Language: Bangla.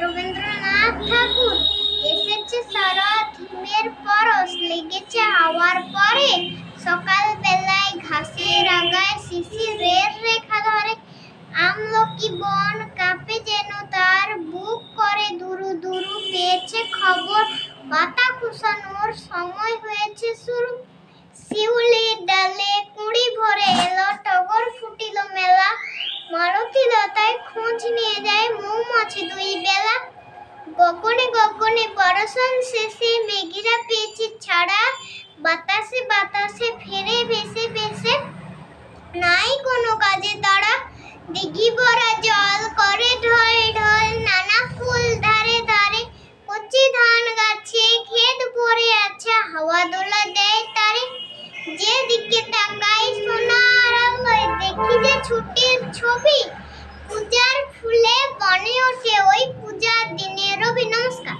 রবীন্দ্রনাথ ঠাকুর। এসেছে শরৎ, হিমের পরশ লেগেছে হাওয়ার পরে, সকাল বেলায় ঘাসের আগায় শিশিরের রেখা ধরে, আমলকি বন কাঁপে যেন তার, বুক করে দুরু দুরু পেয়েছে খবর, পাতা কুশানোর সময় হয়েছে শুরু। শিউলির ডালে কুঁড়ি ভরে এলো, টগর ফুটিল মেলা, মালতী লতায় খোঁজ নিয়ে যায় মৌমাছি দুই বেলা। গগনে গগনে বর্ষণ শেষে মেঘেরা পেয়েছে ছাড়া, বাতাসে বাতাসে ফেরে ভেসে ভেসে, নাই কোনো কাজে তারা। দিঘি ভরা জল করে ঢল ঢল, নানা ফুল ধারে ধারে, কচি ধান গাছে ক্ষেত ভরে আছে, হাওয়া দোলা দেয় তারে। যেদিকে তাকাই সোনার আলোয় দেখি যে ছুটির ছবি, পূজার ফুলে বনে ওঠে ওই পূজার দিনে। রবি, নমস্কার।